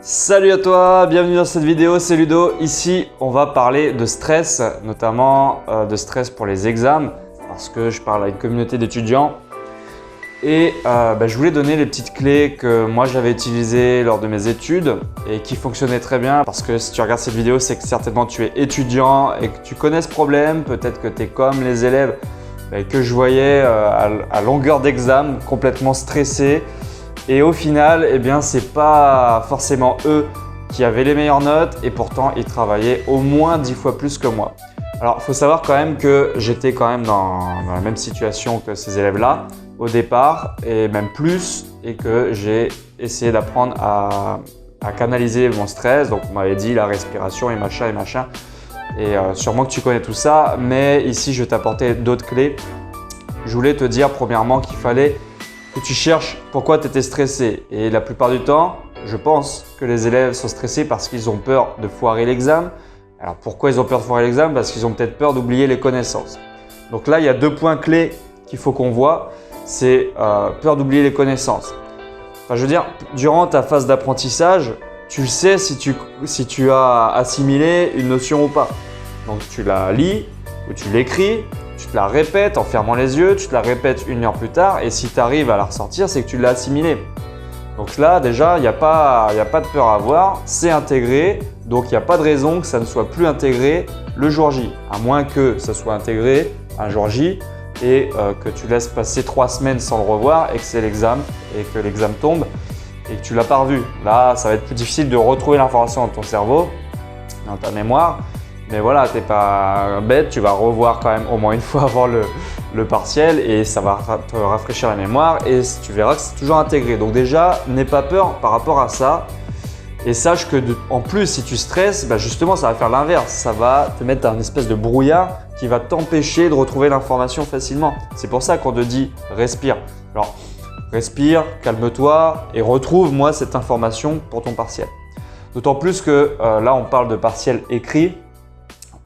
Salut à toi, bienvenue dans cette vidéo, c'est Ludo. Ici, on va parler de stress, notamment de stress pour les examens, parce que je parle à une communauté d'étudiants. Et je voulais donner les petites clés que moi j'avais utilisées lors de mes études et qui fonctionnaient très bien. Parce que si tu regardes cette vidéo, c'est que certainement tu es étudiant et que tu connais ce problème. Peut-être que tu es comme les élèves que je voyais à longueur d'examen, complètement stressés. Et au final, eh bien, c'est pas forcément eux qui avaient les meilleures notes et pourtant ils travaillaient au moins 10 fois plus que moi. Alors, il faut savoir quand même que j'étais quand même dans la même situation que ces élèves-là au départ et même plus, et que j'ai essayé d'apprendre à canaliser mon stress. Donc, on m'avait dit la respiration et machin et machin. Et sûrement que tu connais tout ça, mais ici, je vais t'apporter d'autres clés. Je voulais te dire premièrement qu'il fallait que tu cherches pourquoi tu étais stressé. Et la plupart du temps, je pense que les élèves sont stressés parce qu'ils ont peur de foirer l'examen. Alors pourquoi ils ont peur de foirer l'examen? Parce qu'ils ont peut-être peur d'oublier les connaissances. Donc là, il y a deux points clés qu'il faut qu'on voit. C'est peur d'oublier les connaissances. Enfin, je veux dire, durant ta phase d'apprentissage, tu sais si tu as assimilé une notion ou pas. Donc tu la lis ou tu l'écris. Tu te la répètes en fermant les yeux, tu te la répètes une heure plus tard et si tu arrives à la ressortir, c'est que tu l'as assimilée. Donc là, déjà, il n'y a pas de peur à avoir, c'est intégré, donc il n'y a pas de raison que ça ne soit plus intégré le jour J. À moins que ça soit intégré un jour J et que tu laisses passer 3 semaines sans le revoir et que c'est l'examen et que l'examen tombe et que tu ne l'as pas revu. Là, ça va être plus difficile de retrouver l'information dans ton cerveau, dans ta mémoire. Mais voilà, tu n'es pas bête, tu vas revoir quand même au moins une fois avant le partiel et ça va te rafraîchir la mémoire et tu verras que c'est toujours intégré. Donc déjà, n'aie pas peur par rapport à ça et sache que en plus, si tu stresses, justement, ça va faire l'inverse. Ça va te mettre dans une espèce de brouillard qui va t'empêcher de retrouver l'information facilement. C'est pour ça qu'on te dit respire. Alors, respire, calme-toi et retrouve-moi cette information pour ton partiel. D'autant plus que là, on parle de partiel écrit.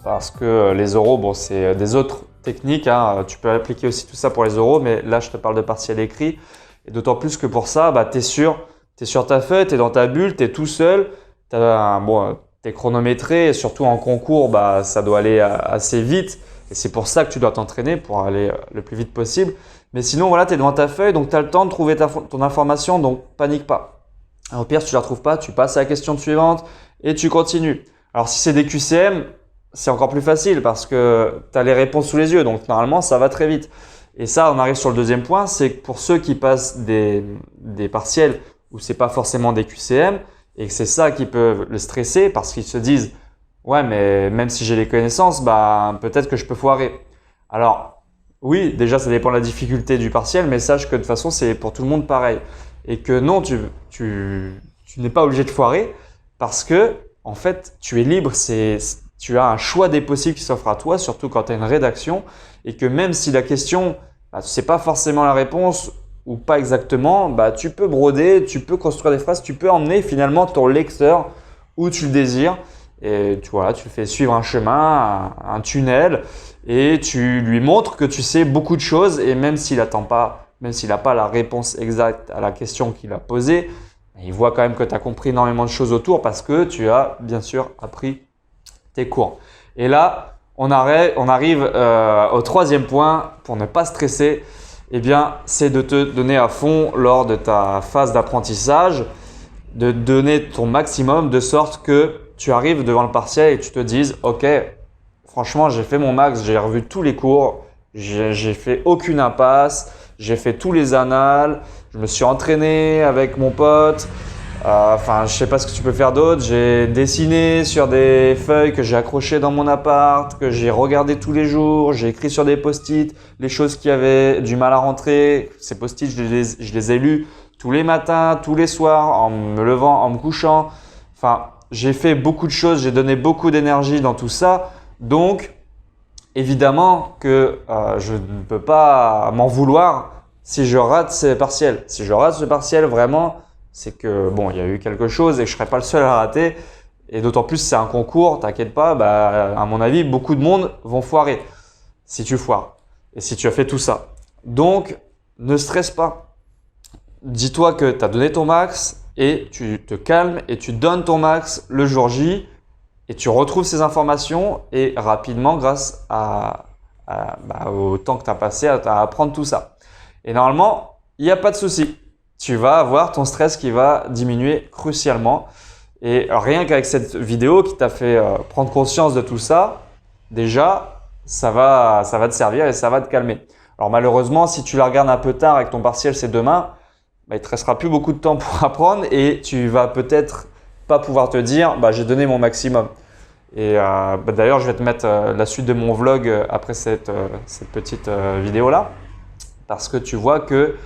Parce que les oraux, bon, c'est des autres techniques, hein. Tu peux appliquer aussi tout ça pour les oraux, mais là, je te parle de partiel écrit. Et d'autant plus que pour ça, tu es sur ta feuille, tu es dans ta bulle, tu es tout seul, tu es chronométré et surtout en concours, ça doit aller assez vite. Et c'est pour ça que tu dois t'entraîner pour aller le plus vite possible. Mais sinon, voilà, tu es devant ta feuille, donc tu as le temps de trouver ton information, donc panique pas. Alors, au pire, si tu ne la trouves pas, tu passes à la question suivante et tu continues. Alors, si c'est des QCM, c'est encore plus facile parce que tu as les réponses sous les yeux, donc normalement ça va très vite. Et ça, on arrive sur le deuxième point, c'est que pour ceux qui passent des partiels où c'est pas forcément des QCM et que c'est ça qui peut le stresser parce qu'ils se disent « ouais, mais même si j'ai les connaissances, peut-être que je peux foirer ». Alors oui, déjà ça dépend de la difficulté du partiel, mais sache que de toute façon c'est pour tout le monde pareil et que non, tu n'es pas obligé de foirer parce que en fait tu es libre, tu as un choix des possibles qui s'offre à toi, surtout quand tu as une rédaction et que même si la question, tu ne sais pas forcément la réponse ou pas exactement, tu peux broder, tu peux construire des phrases, tu peux emmener finalement ton lecteur où tu le désires et tu le fais suivre un chemin, un tunnel et tu lui montres que tu sais beaucoup de choses et même s'il n'a pas la réponse exacte à la question qu'il a posée, il voit quand même que tu as compris énormément de choses autour parce que tu as bien sûr appris tes cours. Et là, on arrive au troisième point pour ne pas stresser. Eh bien, c'est de te donner à fond lors de ta phase d'apprentissage, de donner ton maximum de sorte que tu arrives devant le partiel et tu te dises « Ok, franchement, j'ai fait mon max, j'ai revu tous les cours, j'ai fait aucune impasse, j'ai fait tous les annales, je me suis entraîné avec mon pote. » je sais pas ce que tu peux faire d'autre. J'ai dessiné sur des feuilles que j'ai accrochées dans mon appart, que j'ai regardé tous les jours. J'ai écrit sur des post-it les choses qui avaient du mal à rentrer. Ces post-it, je les ai lus tous les matins, tous les soirs, en me levant, en me couchant. Enfin, j'ai fait beaucoup de choses. J'ai donné beaucoup d'énergie dans tout ça. Donc, évidemment que je ne peux pas m'en vouloir si je rate ces partiels. Si je rate ce partiel, vraiment, c'est que il y a eu quelque chose et que je ne serai pas le seul à rater. Et d'autant plus, c'est un concours, t'inquiète pas, à mon avis, beaucoup de monde vont foirer si tu foires et si tu as fait tout ça. Donc, ne stresse pas. Dis-toi que tu as donné ton max et tu te calmes et tu donnes ton max le jour J et tu retrouves ces informations et rapidement grâce au temps que tu as passé à apprendre tout ça. Et normalement, il n'y a pas de souci. Tu vas avoir ton stress qui va diminuer crucialement. Et rien qu'avec cette vidéo qui t'a fait prendre conscience de tout ça, déjà, ça va te servir et ça va te calmer. Alors malheureusement, si tu la regardes un peu tard et que ton partiel c'est demain, il ne te restera plus beaucoup de temps pour apprendre et tu vas peut-être pas pouvoir te dire j'ai donné mon maximum. Et d'ailleurs, je vais te mettre la suite de mon vlog après cette petite vidéo là, parce que tu vois que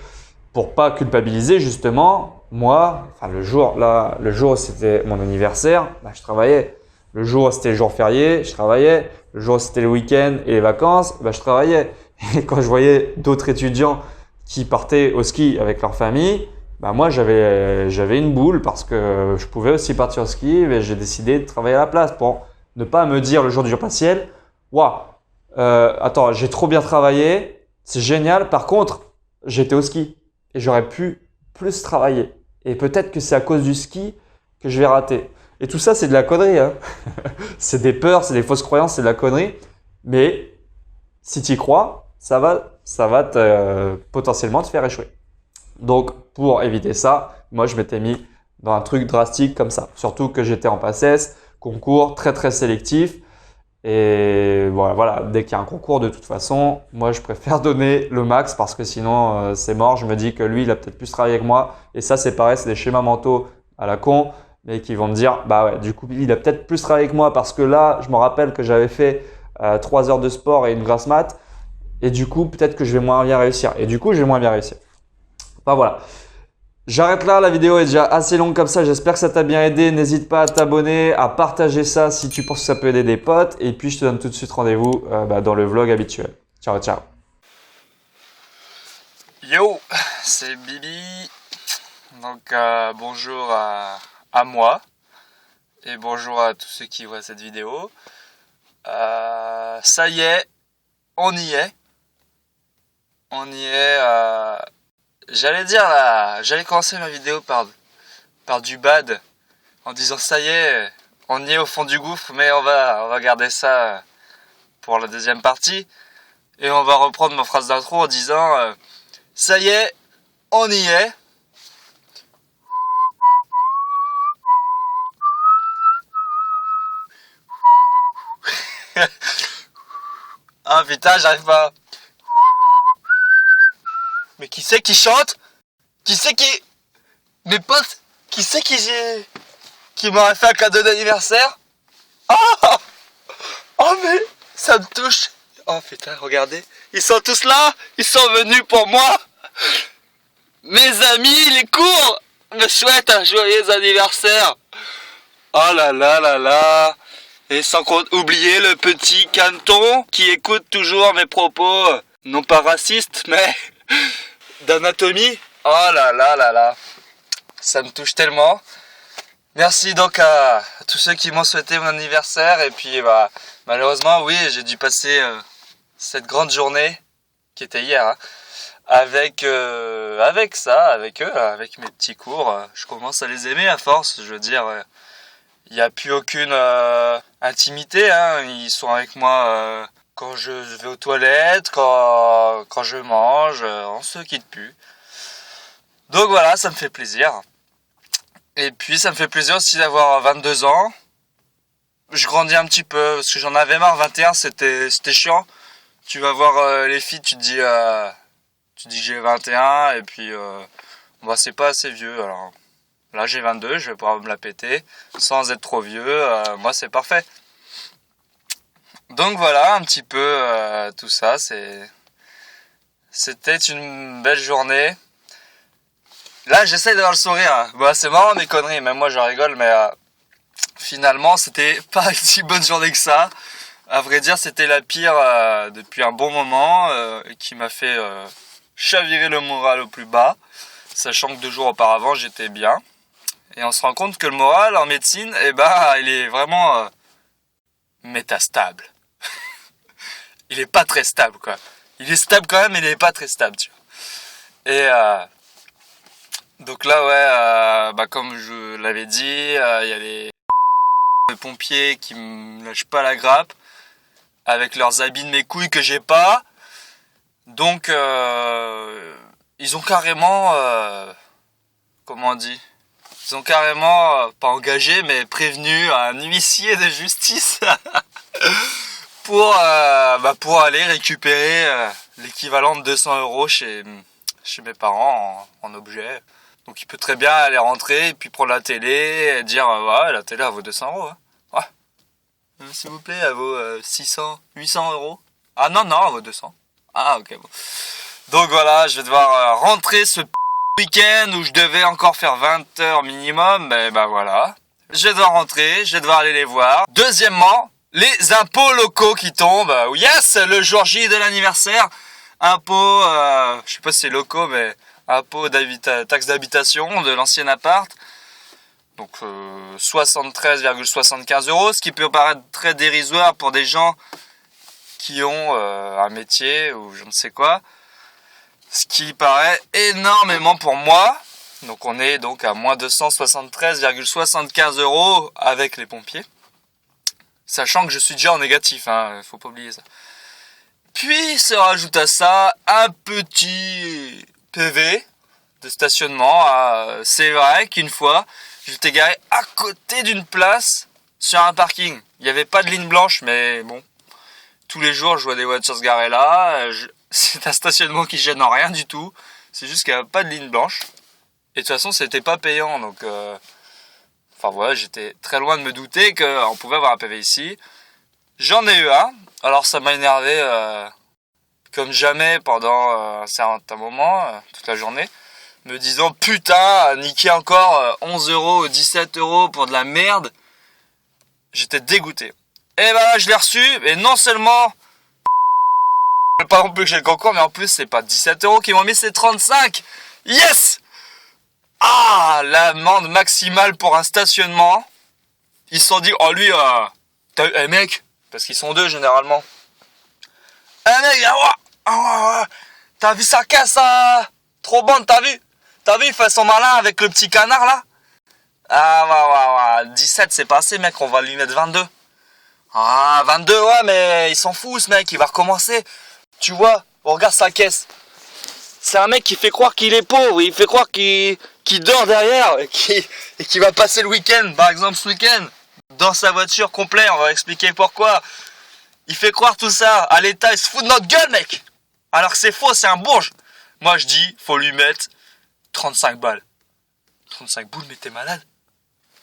pour pas culpabiliser justement, moi, le jour où c'était mon anniversaire, je travaillais. Le jour où c'était le jour férié, je travaillais. Le jour où c'était le week-end et les vacances, je travaillais. Et quand je voyais d'autres étudiants qui partaient au ski avec leur famille, moi j'avais une boule parce que je pouvais aussi partir au ski et j'ai décidé de travailler à la place pour ne pas me dire le jour du jour partiel, waouh, attends, j'ai trop bien travaillé, c'est génial, par contre, j'étais au ski et j'aurais pu plus travailler. Et peut-être que c'est à cause du ski que je vais rater. Et tout ça, c'est de la connerie. Hein. C'est des peurs, c'est des fausses croyances, c'est de la connerie. Mais si tu y crois, ça va potentiellement te faire échouer. Donc, pour éviter ça, moi, je m'étais mis dans un truc drastique comme ça. Surtout que j'étais en PACES, concours très très sélectif. Et voilà, dès qu'il y a un concours, de toute façon, moi je préfère donner le max parce que sinon c'est mort. Je me dis que lui, il a peut-être plus travaillé que moi. Et ça, c'est pareil, c'est des schémas mentaux à la con, mais qui vont me dire, du coup, il a peut-être plus travaillé que moi parce que là, je me rappelle que j'avais fait 3 heures de sport et une grasse mat. Et du coup, peut-être que je vais moins bien réussir. Et du coup, je vais moins bien réussir. Enfin voilà. J'arrête là, la vidéo est déjà assez longue comme ça, j'espère que ça t'a bien aidé. N'hésite pas à t'abonner, à partager ça si tu penses que ça peut aider des potes. Et puis je te donne tout de suite rendez-vous dans le vlog habituel. Ciao, ciao. Yo, c'est Bibi. Donc bonjour à moi et bonjour à tous ceux qui voient cette vidéo. Ça y est, on y est. On y est. J'allais commencer ma vidéo par du bad en disant ça y est, on y est au fond du gouffre, mais on va garder ça pour la deuxième partie et on va reprendre ma phrase d'intro en disant ça y est, on y est. Ah putain, j'arrive pas. Mais qui c'est qui chante? Qui c'est qui... Mes potes? Qui c'est qui m'aurait fait un cadeau d'anniversaire? Oh! Oh mais ça me touche. Oh putain, regardez. Ils sont tous là. Ils sont venus pour moi. Mes amis, les cours me souhaitent un joyeux anniversaire. Oh là là là là. Et sans oublier le petit Canton qui écoute toujours mes propos, non pas racistes, mais d'anatomie. Oh là là là là. Ça me touche tellement. Merci donc à tous ceux qui m'ont souhaité mon anniversaire. Et puis malheureusement, oui, j'ai dû passer cette grande journée qui était hier hein, avec eux, avec mes petits cours. Je commence à les aimer à force. Je veux dire, il n'y a plus aucune intimité. Hein. Ils sont avec moi quand je vais aux toilettes, quand je mange. On se quitte plus. Donc voilà, ça me fait plaisir. Et puis ça me fait plaisir aussi d'avoir 22 ans. Je grandis un petit peu parce que j'en avais marre. 21 c'était chiant. Tu vas voir les filles, tu te dis que j'ai 21 et puis c'est pas assez vieux. Alors là j'ai 22, je vais pouvoir me la péter sans être trop vieux. Moi c'est parfait. Donc voilà un petit peu tout ça. C'était une belle journée. Là, j'essaie d'avoir le sourire. C'est marrant mes conneries, même moi je rigole, mais finalement, c'était pas une si bonne journée que ça. À vrai dire, c'était la pire depuis un bon moment, qui m'a fait chavirer le moral au plus bas, sachant que 2 jours auparavant, j'étais bien. Et on se rend compte que le moral en médecine, il est vraiment métastable. Il est pas très stable, quoi. Il est stable quand même, mais il est pas très stable, tu vois. Et Donc là, ouais, comme je l'avais dit, il y a les pompiers qui me lâchent pas la grappe avec leurs habits de mes couilles que j'ai pas. Donc, ils ont carrément, comment on dit, ils ont carrément, pas engagé, mais prévenu un huissier de justice pour aller récupérer l'équivalent de 200 € chez mes parents en objet. Donc il peut très bien aller rentrer et puis prendre la télé et dire ouais, la télé elle vaut 200 €. Hein. Ouais. S'il vous plaît, elle vaut 600, 800 €. Ah non, elle vaut 200. Ah ok bon. Donc voilà, je vais devoir rentrer ce week-end où je devais encore faire 20 heures minimum. Ben voilà. Je vais devoir rentrer, je vais devoir aller les voir. Deuxièmement, les impôts locaux qui tombent. Yes, le jour J de l'anniversaire. Impôts, je sais pas si c'est locaux, mais impôts taxe d'habitation de l'ancien appart. Donc 73,75 €, ce qui peut paraître très dérisoire pour des gens qui ont un métier ou je ne sais quoi. Ce qui paraît énormément pour moi. Donc on est donc à moins 273,75 € avec les pompiers. Sachant que je suis déjà en négatif, hein, faut pas oublier ça. Puis se rajoute à ça un petit PV de stationnement. C'est vrai qu'une fois, j'étais garé à côté d'une place sur un parking. Il n'y avait pas de ligne blanche, mais bon, tous les jours je vois des voitures se garer là. C'est un stationnement qui gêne en rien du tout. C'est juste qu'il n'y avait pas de ligne blanche. Et de toute façon, c'était pas payant. Donc, enfin voilà, j'étais très loin de me douter qu'on pouvait avoir un PV ici. J'en ai eu un. Alors ça m'a énervé comme jamais pendant un certain moment, toute la journée. Me disant putain, niquer encore 11 €, 17 € pour de la merde. J'étais dégoûté. Et ben là, je l'ai reçu. Et non seulement... pas non plus que j'ai le concours, mais en plus c'est pas 17 € qu'ils m'ont mis, c'est 35. Yes. Ah, l'amende maximale pour un stationnement. Ils se sont dit, oh lui, mec, parce qu'ils sont deux généralement. Mec, t'as vu sa caisse, trop bonne, t'as vu, il fait son malin avec le petit canard là. Ah ouais, 17 c'est pas assez mec, on va lui mettre 22. Ah 22 ouais, mais il s'en fout ce mec, il va recommencer. Tu vois, on regarde sa caisse. C'est un mec qui fait croire qu'il est pauvre, il fait croire qu'il dort derrière et qui va passer le week-end, par exemple ce week-end, dans sa voiture complet, on va expliquer pourquoi. Il fait croire tout ça à l'État, il se fout de notre gueule mec. Alors que c'est faux, c'est un bourge. Moi je dis, faut lui mettre 35 balles. 35 boules, mais t'es malade.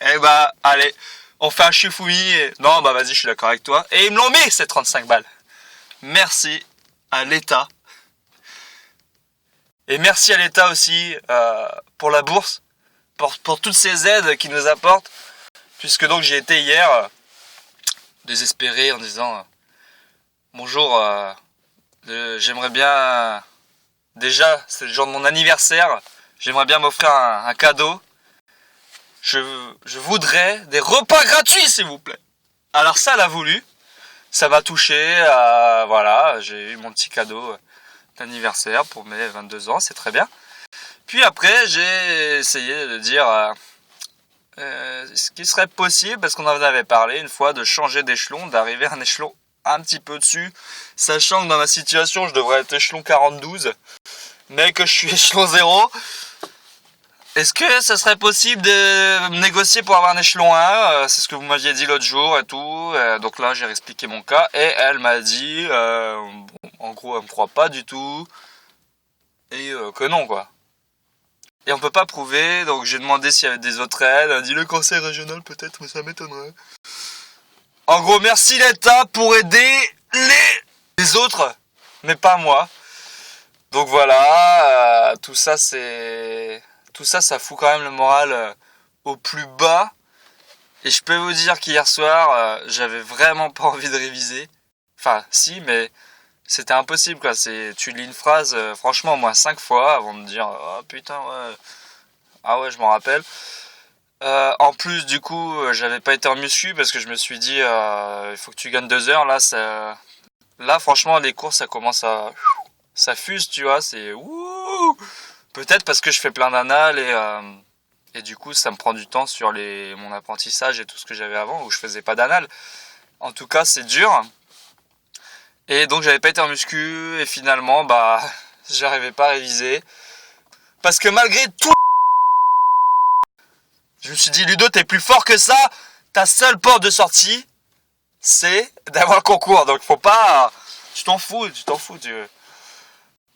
Eh bah, allez, on fait un chifouillis. Non, bah vas-y, je suis d'accord avec toi. Et ils me l'ont mis, ces 35 balles. Merci à l'État. Et merci à l'État aussi pour la bourse, pour toutes ces aides qu'il nous apporte. Puisque donc j'ai été hier désespéré en disant bonjour, j'aimerais bien, déjà c'est le jour de mon anniversaire, j'aimerais bien m'offrir un cadeau. Je voudrais des repas gratuits s'il vous plaît. Alors ça elle a voulu, ça m'a touché, voilà, j'ai eu mon petit cadeau d'anniversaire pour mes 22 ans, c'est très bien. Puis après j'ai essayé de dire ce qui serait possible, parce qu'on en avait parlé une fois, de changer d'échelon, d'arriver à un échelon un petit peu dessus, sachant que dans ma situation je devrais être échelon 42, mais que je suis échelon 0. Est-ce que ça serait possible de négocier pour avoir un échelon 1? C'est ce que vous m'aviez dit l'autre jour et tout. Donc là, j'ai expliqué mon cas. Et elle m'a dit, en gros, elle me croit pas du tout. Et que non, quoi. Et on peut pas prouver. Donc j'ai demandé s'il y avait des autres aides. Elle a dit le conseil régional peut-être, mais ça m'étonnerait. En gros, merci l'État pour aider les autres, mais pas moi. Donc voilà, tout ça, ça fout quand même le moral au plus bas. Et je peux vous dire qu'hier soir, j'avais vraiment pas envie de réviser. Enfin, si, mais c'était impossible, quoi. Tu lis une phrase, franchement, moi 5 fois avant de dire « Oh putain, ouais. Ah ouais, je m'en rappelle. » En plus, du coup, j'avais pas été en muscu parce que je me suis dit il faut que tu gagnes 2 heures. Là, franchement, les cours, ça commence à... Ça fuse, tu vois, c'est... Ouh, Peut-être parce que je fais plein d'anal et du coup ça me prend du temps sur mon apprentissage et tout ce que j'avais avant où je faisais pas d'anal. En tout cas c'est dur. Et donc j'avais pas été en muscu et finalement bah j'arrivais pas à réviser. Parce que malgré tout, je me suis dit Ludo t'es plus fort que ça. Ta seule porte de sortie c'est d'avoir le concours. Donc faut pas... Tu t'en fous.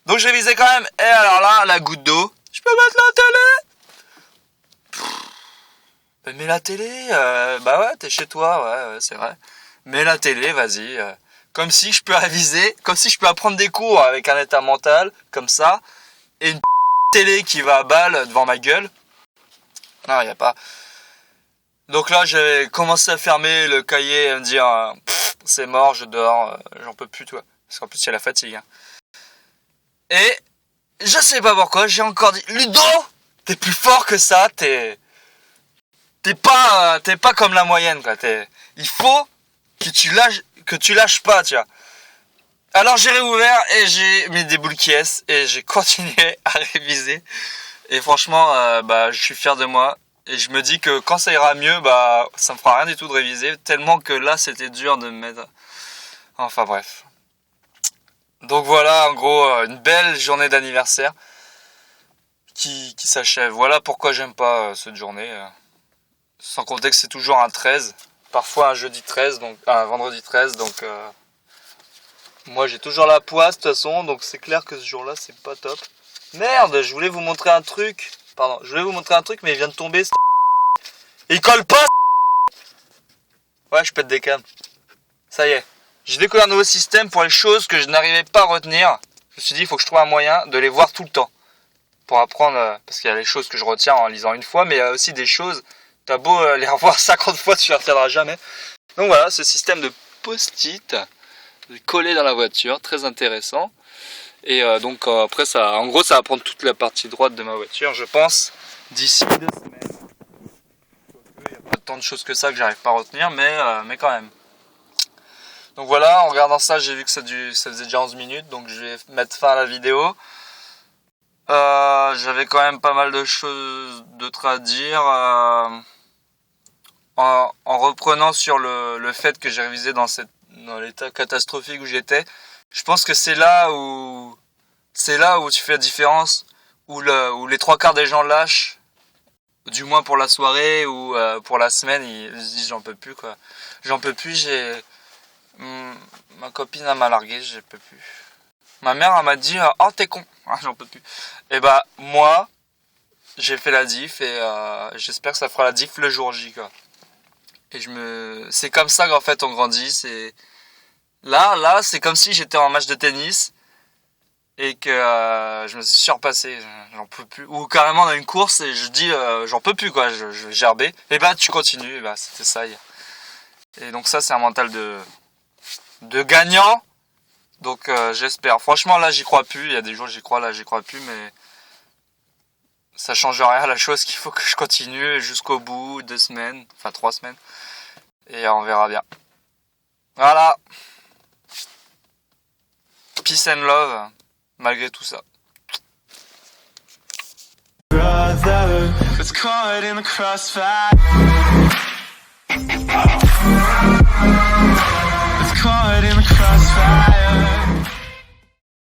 Donc je révisais quand même. Et alors là, la goutte d'eau. Je peux mettre la télé? Mais la télé, bah ouais, t'es chez toi, ouais, c'est vrai. Mets la télé, vas-y. Comme si je peux réviser, comme si je peux apprendre des cours avec un état mental, comme ça. Et une télé qui va à balle devant ma gueule. Non, y a pas. Donc là, j'ai commencé à fermer le cahier et à me dire, c'est mort, je dors, j'en peux plus, toi. Parce qu'en plus, il y a la fatigue. Hein. Et je sais pas pourquoi, j'ai encore dit, Ludo, t'es plus fort que ça, t'es pas comme la moyenne, quoi. Il faut que tu lâches pas, tu vois. Alors j'ai réouvert et j'ai mis des boules qui est et j'ai continué à réviser. Et franchement, bah, je suis fier de moi. Et je me dis que quand ça ira mieux, bah, ça me fera rien du tout de réviser. Tellement que là, c'était dur de me mettre... Enfin bref. Donc voilà, en gros, une belle journée d'anniversaire qui s'achève. Voilà pourquoi j'aime pas cette journée. Sans compter que c'est toujours un 13. Parfois un jeudi 13, donc un vendredi 13. Donc moi, j'ai toujours la poisse de toute façon. Donc c'est clair que ce jour-là, c'est pas top. Merde, je voulais vous montrer un truc. Pardon, je voulais vous montrer un truc, mais il vient de tomber. Il colle pas. Ouais, je pète des câbles. Ça y est. J'ai découvert un nouveau système pour les choses que je n'arrivais pas à retenir. Je me suis dit, il faut que je trouve un moyen de les voir tout le temps. Pour apprendre, parce qu'il y a les choses que je retiens en lisant une fois, mais il y a aussi des choses, t'as beau les revoir 50 fois, tu les retiendras jamais. Donc voilà, ce système de post-it collé dans la voiture, très intéressant. Et donc après, en gros, ça va prendre toute la partie droite de ma voiture, je pense, d'ici 2 semaines. Il n'y a pas tant de choses que ça que j'arrive pas à retenir, mais quand même. Donc voilà, en regardant ça, j'ai vu que ça faisait déjà 11 minutes, donc je vais mettre fin à la vidéo. J'avais quand même pas mal de choses d'autres à dire. En reprenant sur le fait que j'ai révisé dans l'état catastrophique où j'étais, je pense que c'est là où tu fais la différence, où les 3/4 des gens lâchent, du moins pour la soirée ou pour la semaine, ils se disent j'en peux plus quoi. J'en peux plus, ma copine m'a largué, je peux plus. Ma mère elle m'a dit oh t'es con, j'en peux plus. Et bah moi j'ai fait la diff et j'espère que ça fera la diff le jour J quoi. Et c'est comme ça qu'en fait on grandit, c'est là c'est comme si j'étais en match de tennis et que je me suis surpassé, j'en peux plus, ou carrément dans une course et je dis j'en peux plus quoi, je vais gerber. Et bah tu continues, et bah c'était ça. Et donc ça c'est un mental de gagnant. Donc j'espère. Franchement là j'y crois plus. Il y a des jours j'y crois, là j'y crois plus, mais ça change rien. La chose qu'il faut que je continue jusqu'au bout, 2 semaines, enfin 3 semaines, et on verra bien. Voilà. Peace and love malgré tout ça. Brother, it's caught in the crossfire. It's caught in the crossfire.